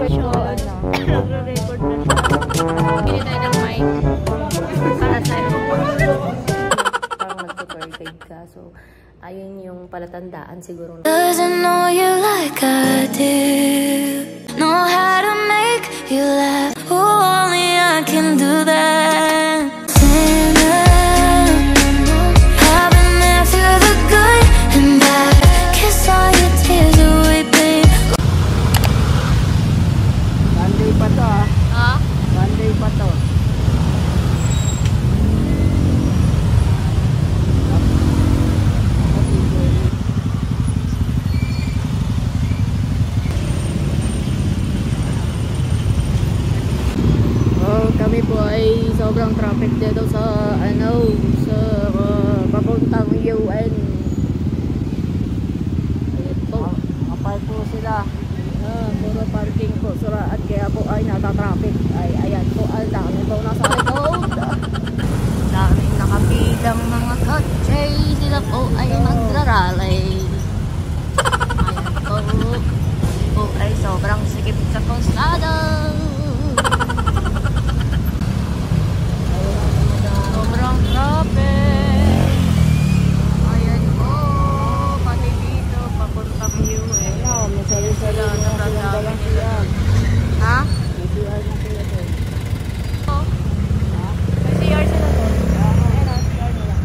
siya. Nagre-record na siya. Bili tayo ng mic. Para sa'yo. Parang nagtutour guide ka. So, ayun yung palatandaan siguro. Doesn't know you like I do. Know how to make you laugh. Oh, only I can do that. I've been there through the good and bad. Kiss all your tears away, babe. Monday pa to ah. Ha? Monday pa to. Kami po ay sobrang traffic dito sa sa papuntang UN. Ayan po. Kapal po sila. Puro parking po sura at kaya po ay nata-traffic. Ay ayan po, ang dami po nasa likod. Daming nakapilang mga kotse, sila po ay magrarally. Ayan po ay sobrang sikip sa kalsada. Sobrang traffic. Ayan po, pati dito papuntang UN. May sali-sali na Nagrarami nila. Ha? May CR na sila doon. Oo. May CR sila doon. Ayan o, CR nila.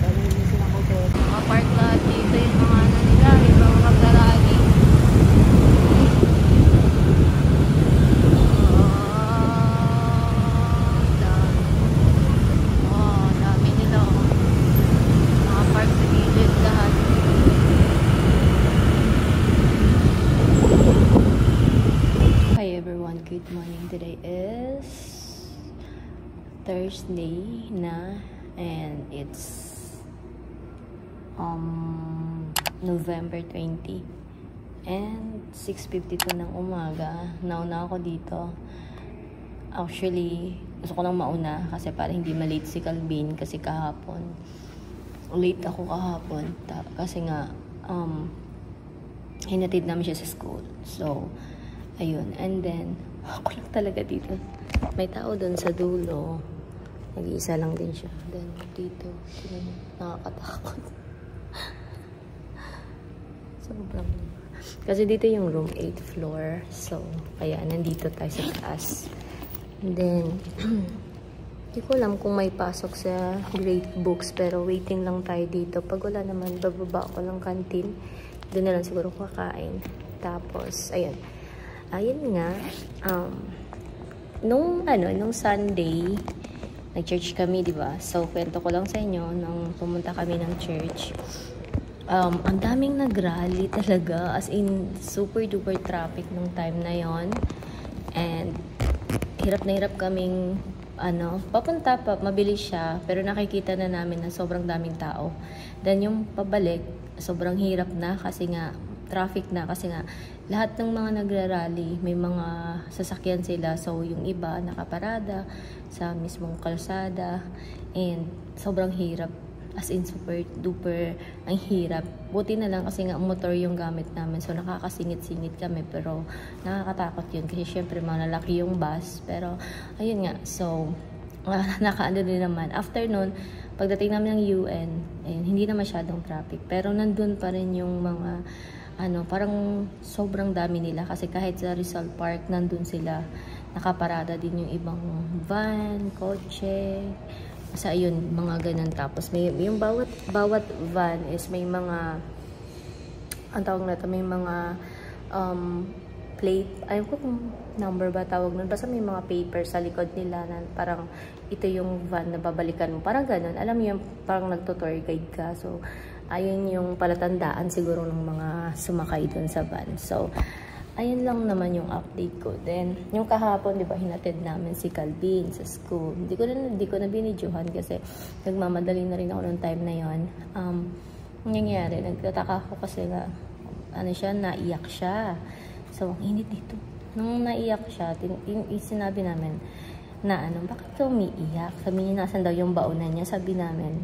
Sarili silang motor. Park lahat dito yung mga nila. Yung mga magdarali. Dami nila. Mga park sa gilid lahat. Hi everyone, good morning. Today is Thursday na and it's November 20 and 6:52 ng umaga. Nauna ako dito. Actually, gusto ko nang mauna kasi para hindi malate si Calvin kasi kahapon. Late ako kahapon kasi nga hinatid namin siya sa school. So, ayun. And then, ako lang talaga dito. May tao doon sa dulo. Nag-iisa lang din siya. Then, dito. Nakakatakot. Sobrang. Kasi dito yung room 8th floor. So, kaya nandito tayo sa taas. And then, hindi ko alam kung may pasok sa grade books. Pero waiting lang tayo dito. Pag wala naman, bababa ako ng canteen. Doon na lang siguro kakain. Tapos, ayun. Ayun nga, nung Sunday, nag-church kami, di ba? So, kwento ko lang sa inyo, nung pumunta kami ng church, ang daming nag-rally talaga, as in, super duper traffic nung time na yon. And, hirap na hirap kaming, papunta pa, mabilis siya, pero nakikita na namin na sobrang daming tao. Then, yung pabalik, sobrang hirap na kasi nga, traffic na kasi nga lahat ng mga nagrarally may mga sasakyan sila, so yung iba nakaparada sa mismong kalsada and sobrang hirap, as in super duper ang hirap. Buti na lang kasi nga motor yung gamit namin, so nakakasingit-singit kami, pero nakakatakot yun kasi syempre malalaki yung bus, pero ayun nga, so nakaano din naman. After nun, pagdating namin ng UN, ayun, hindi na masyadong traffic, pero nandun pa rin yung mga parang sobrang dami nila kasi kahit sa Rizal Park nandun sila, nakaparada din yung ibang van, kotse, sa ayun, mga ganun. Tapos may yung bawat van is may mga ang tawag na ito, may mga plate, ayun ko kung number ba tawag nun, basta may mga paper sa likod nila na parang ito yung van na babalikan mo, parang ganun. Alam mo yung parang nagtutour guide ka, so ayun yung palatandaan siguro ng mga sumakay dun sa van. So, ayun lang naman yung update ko. Then, yung kahapon, di ba, hinatid namin si Calvin sa school. Hindi ko na binidyohan kasi nagmamadali na rin ako noong time na yon. Nangyayari, nagtataka ako kasi nga, naiyak siya. So, ang init dito. Nung naiyak siya, sinabi namin na bakit ka umiiyak? Sabi niya, nasan daw yung baonan niya? Sabi namin,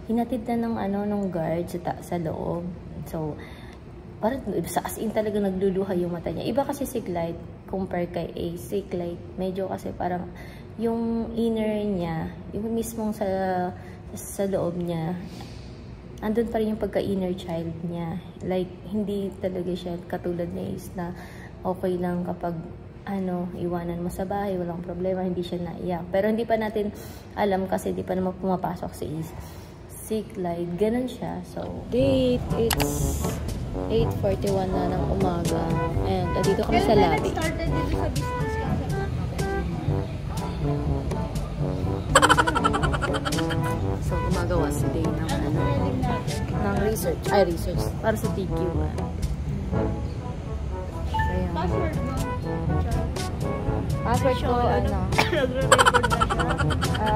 hinatid na ng guard sa loob. So, parang as in talaga nagluluha yung mata niya. Iba kasi si Clyde compare kay Ace. Si Clyde, medyo kasi parang yung inner niya, yung mismong sa loob niya, andun pa rin yung pagka-inner child niya. Like, hindi talaga siya katulad ni Ace na okay lang kapag iwanan mo sa bahay, walang problema, hindi siya naiyak. Pero hindi pa natin alam kasi hindi pa naman pumapasok si Ace. Si Clyde, ganun siya. So, date, it's 8:41 na ng umaga. And dito kami sa lobby. Started dito sa business kasi. So, gumagawa si Day ng research. Research. Para sa TQ. Ayan. Password mo. Password ko, Nagre-record na siya.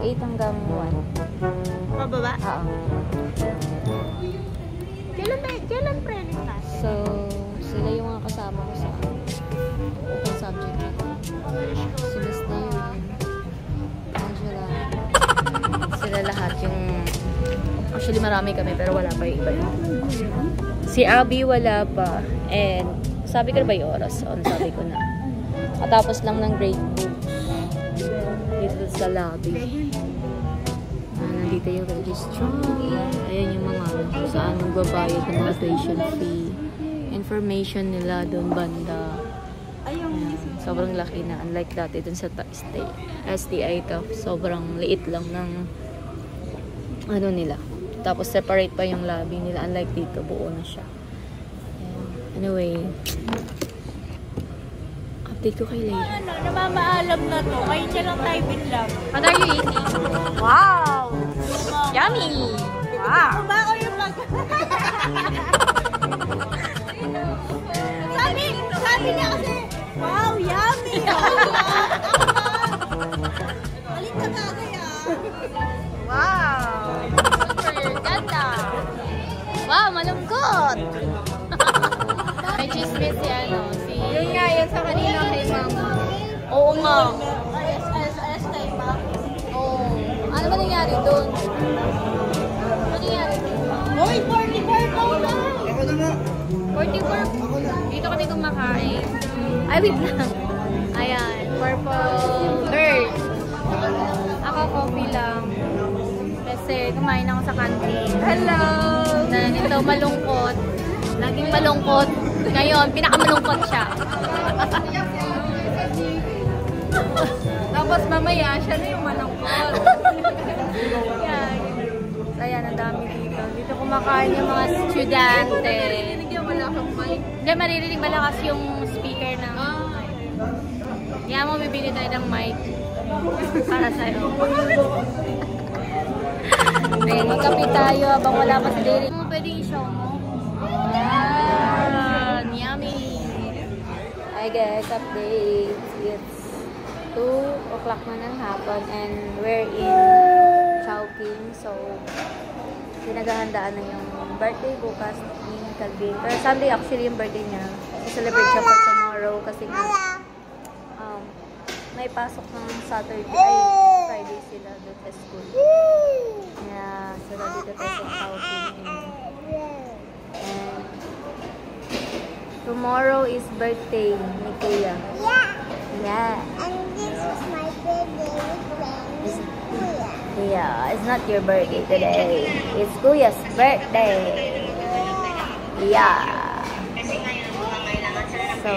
8 hanggang 1. Pababa? Oo. Kailan training na? So, sila yung mga kasama ko sa open subject. Si Miss Naomi, Angela. Sila lahat yung... Actually, marami kami pero wala pa yung iba yun. Si Abby wala pa. And sabi ko na ba yung oras? So, sabi ko na. Katapos lang ng grade book. Dito sa lobby. Nandito yung registrar. Ayan yung mga kung saan magbabayad ng mga tuition fee. Information nila doon banda. Ayan. Sobrang laki na. Unlike dati dun sa STI to. Sobrang liit lang ng nila. Tapos separate pa yung lobby nila. Unlike dito, buo na siya. Ayan. Anyway, update ko kay Leila. Namamaalam na to. Ngayon siya lang tayo binlog. What are you eating? Wow! Yummy! Wow! Kumako yung mag... sabi niya kasi, wow, yummy! Balik ka kagay Wow! Super ganda! Wow, malungkot! May chismis si Yun nga, yun sa kanina kay mama. Oo nga. SSS kay mama. Oo. Ano ba nangyari doon? Ano nangyari doon? Hoy, 44 po na! 44. Dito kami kumakain. Ay, wait lang. Ayan. Purple bird. Ako, coffee lang. Kasi kumain ako sa canteen. Hello! Nito malungkot. Laging malungkot. Ngayon, pinakamalungkot siya. Tapos mamaya, siya na yung malungkot. Yan. Ayan, ang dami dito. Dito kumakain yung mga estudyante. Hindi wala akong mic. Hindi, maririnig malakas yung speaker ng mic. Yan mo, bibili tayo ng mic. Para sa'yo. Ayan, magkape tayo habang wala pa si Derek. Pwede i-show mo? Yan, yummy. Hi guys, update. It's 2 o'clock na ng hapon and we're in Chowking. So, pinaghahandaan na yung birthday bukas ni Calvin. Pero Sunday actually yung birthday niya. I-celebrate siya for tomorrow kasi nga may pasok ng Friday sila doon sa school. Kaya sila dito tayo sa Chowking. And tomorrow is birthday ni Kuya. Yeah. And this is my birthday with friends. Yeah, it's not your birthday today. It's Kuya's birthday. Yeah. So,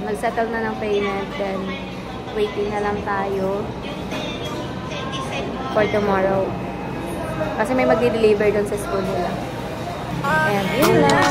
nag-settle na ng payment. Then, waiting na lang tayo for tomorrow. Kasi may mag-deliver doon sa school nila. And yun lang.